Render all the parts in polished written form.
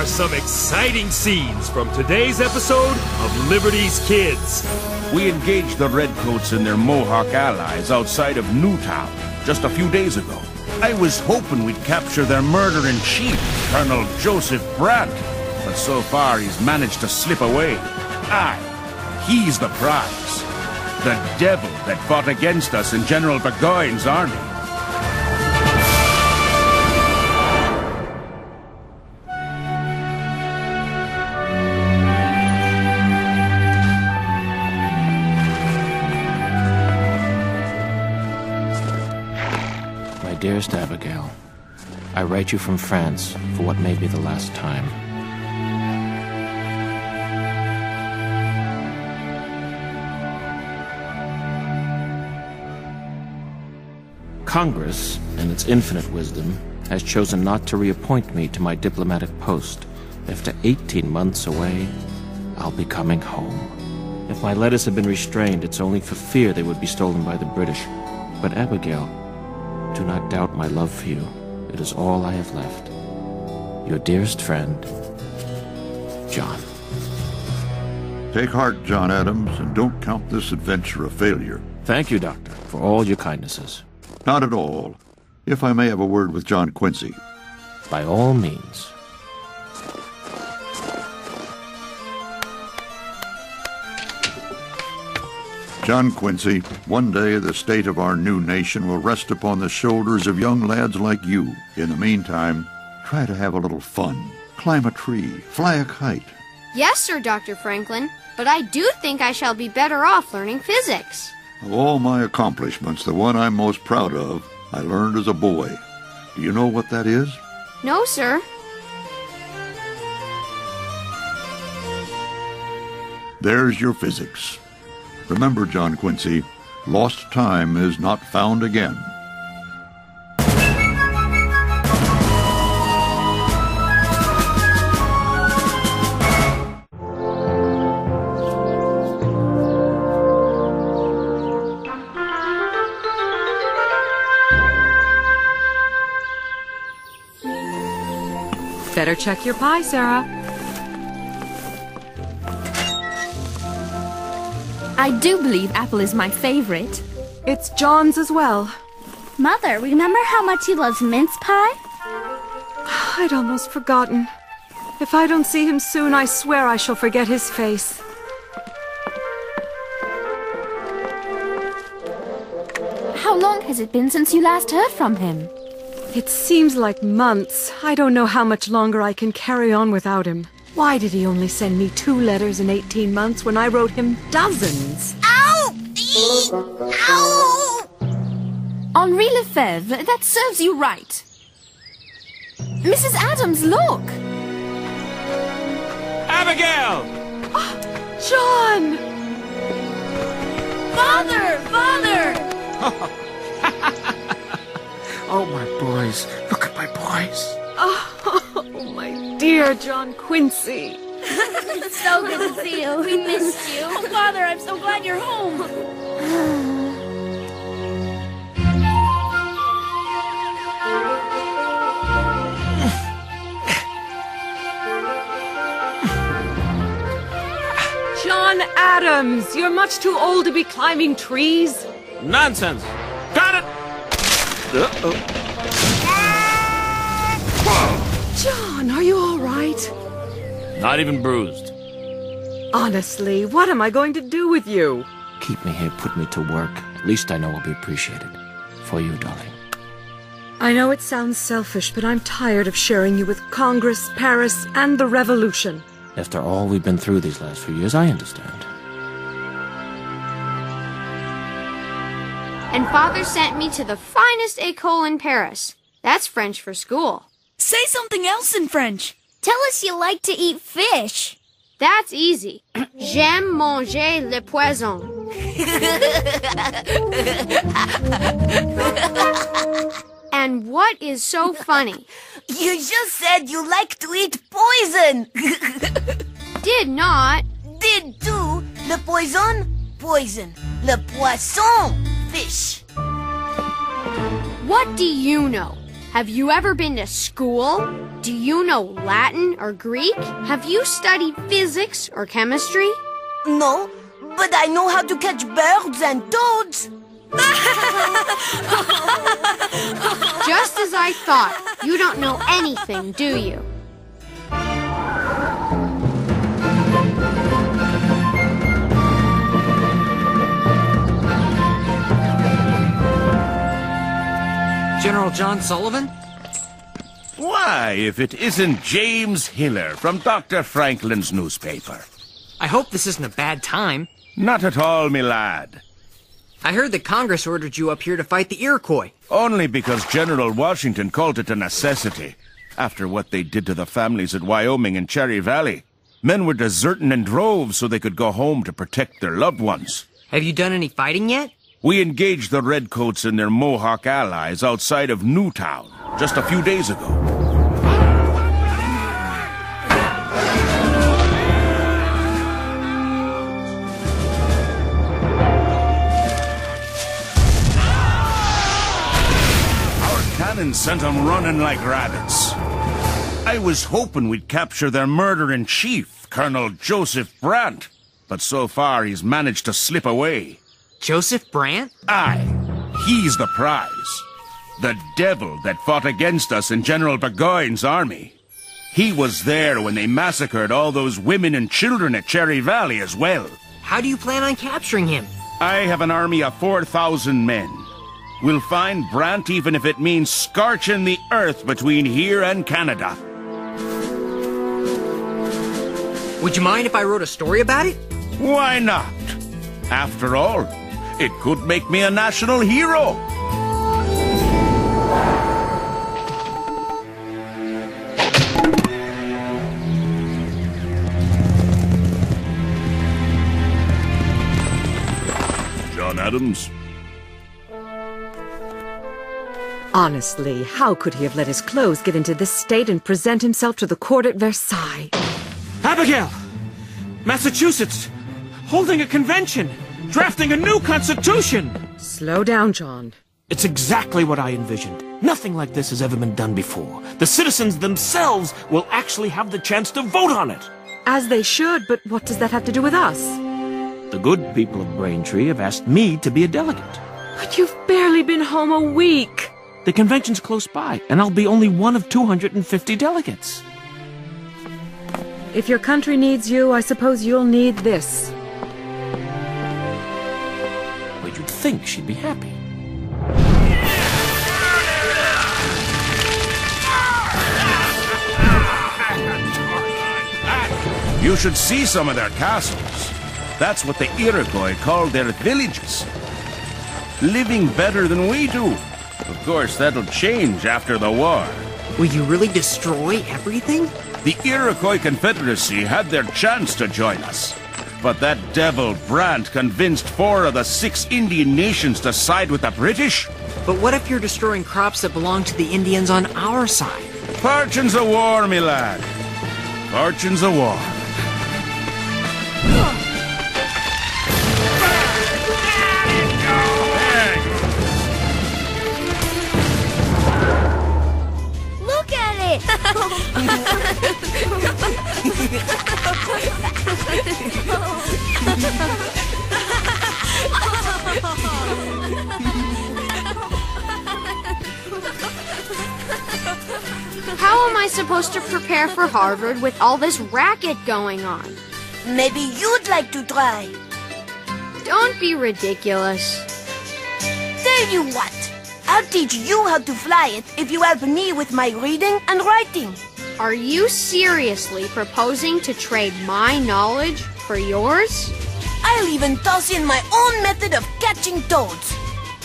are some exciting scenes from today's episode of Liberty's Kids. We engaged the Redcoats and their Mohawk allies outside of Newtown just a few days ago. I was hoping we'd capture their murder-in-chief, Colonel Joseph Brandt, but so far he's managed to slip away. Aye, he's the prize. The devil that fought against us in General Burgoyne's army. My dearest Abigail, I write you from France for what may be the last time. Congress, in its infinite wisdom, has chosen not to reappoint me to my diplomatic post. After 18 months away, I'll be coming home. If my letters have been restrained, it's only for fear they would be stolen by the British. But Abigail, do not doubt my love for you. It is all I have left. Your dearest friend, John. Take heart, John Adams, and don't count this adventure a failure. Thank you, Doctor, for all your kindnesses. Not at all. If I may have a word with John Quincy. By all means. John Quincy, one day the state of our new nation will rest upon the shoulders of young lads like you. In the meantime, try to have a little fun. Climb a tree, fly a kite. Yes, sir, Dr. Franklin, but I do think I shall be better off learning physics. Of all my accomplishments, the one I'm most proud of, I learned as a boy. Do you know what that is? No, sir. There's your physics. Remember, John Quincy, lost time is not found again. Better check your pie, Sarah. I do believe apple is my favorite. It's John's as well. Mother, remember how much he loves mince pie? I'd almost forgotten. If I don't see him soon, I swear I shall forget his face. How long has it been since you last heard from him? It seems like months. I don't know how much longer I can carry on without him. Why did he only send me 2 letters in 18 months when I wrote him dozens? Ow! Ow! Henri Lefebvre, that serves you right. Mrs. Adams, look! Abigail! Oh, John! Father! Father! Oh, my boys. Look at my boys. Oh, my dear John Quincy. It's so good to see you. We missed you. Oh, Father, I'm so glad you're home. John Adams, you're much too old to be climbing trees. Nonsense! Got it! John, are you all right? Not even bruised. Honestly, what am I going to do with you? Keep me here, put me to work. At least I know I'll be appreciated. For you, darling. I know it sounds selfish, but I'm tired of sharing you with Congress, Paris, and the Revolution. After all we've been through these last few years, I understand. And Father sent me to the finest école in Paris. That's French for school. Say something else in French. Tell us you like to eat fish. That's easy. J'aime manger le poisson. And what is so funny? You just said you like to eat poison. Did not. Did do. Le poison, poison. Le poisson, fish. What do you know? Have you ever been to school? Do you know Latin or Greek? Have you studied physics or chemistry? No, but I know how to catch birds and toads. Just as I thought. You don't know anything, do you? General John Sullivan? Why, if it isn't James Hiller from Dr. Franklin's newspaper. I hope this isn't a bad time. Not at all, me lad. I heard that Congress ordered you up here to fight the Iroquois. Only because General Washington called it a necessity. After what they did to the families at Wyoming and Cherry Valley, men were deserting in droves so they could go home to protect their loved ones. Have you done any fighting yet? We engaged the Redcoats and their Mohawk allies outside of Newtown just a few days ago. Our cannon sent them running like rabbits. I was hoping we'd capture their murderer-in-chief, Colonel Joseph Brant, but so far he's managed to slip away. Joseph Brant? Aye, he's the prize. The devil that fought against us in General Burgoyne's army. He was there when they massacred all those women and children at Cherry Valley as well. How do you plan on capturing him? I have an army of 4,000 men. We'll find Brant even if it means scorching the earth between here and Canada. Would you mind if I wrote a story about it? Why not? After all, it could make me a national hero. John Adams? Honestly, how could he have let his clothes get into this state and present himself to the court at Versailles? Abigail! Massachusetts! Holding a convention! Drafting a new constitution! Slow down, John. It's exactly what I envisioned. Nothing like this has ever been done before. The citizens themselves will actually have the chance to vote on it. As they should, but what does that have to do with us? The good people of Braintree have asked me to be a delegate. But you've barely been home a week. The convention's close by, and I'll be only one of 250 delegates. If your country needs you, I suppose you'll need this. Well, you'd think she'd be happy. You should see some of their castles. That's what the Iroquois called their villages. Living better than we do. Of course, that'll change after the war. Will you really destroy everything? The Iroquois Confederacy had their chance to join us. But that devil Brant convinced 4 of the 6 Indian nations to side with the British. But what if you're destroying crops that belong to the Indians on our side? Fortune's a war, me lad. Fortune's a war. Look at it! How am I supposed to prepare for Harvard with all this racket going on? Maybe you'd like to try. Don't be ridiculous. Tell you what, I'll teach you how to fly it if you help me with my reading and writing. Are you seriously proposing to trade my knowledge for yours? I'll even toss in my own method of catching toads.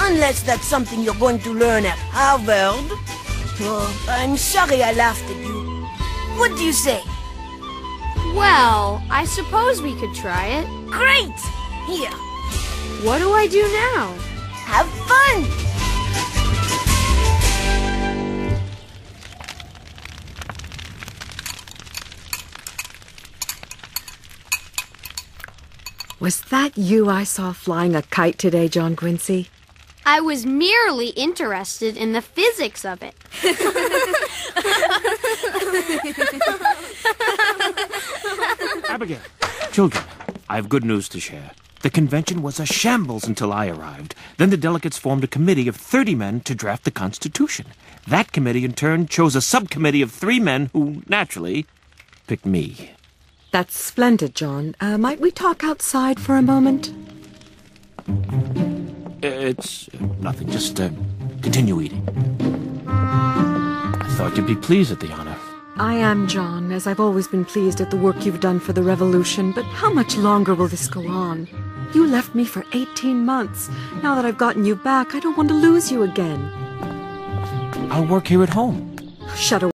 Unless that's something you're going to learn at Harvard. Oh, I'm sorry I laughed at you. What do you say? Well, I suppose we could try it. Great! Here, What do I do now? have fun! Was that you I saw flying a kite today, John Quincy? I was merely interested in the physics of it. Abigail, children, I have good news to share. The convention was a shambles until I arrived. Then the delegates formed a committee of 30 men to draft the Constitution. That committee, in turn, chose a subcommittee of 3 men who, naturally, picked me. That's splendid, John. Might we talk outside for a moment? It's nothing. Just continue eating. I thought you'd be pleased at the honor. I am, John, as I've always been pleased at the work you've done for the revolution. But how much longer will this go on? You left me for 18 months. Now that I've gotten you back, I don't want to lose you again. I'll work here at home. Shut away.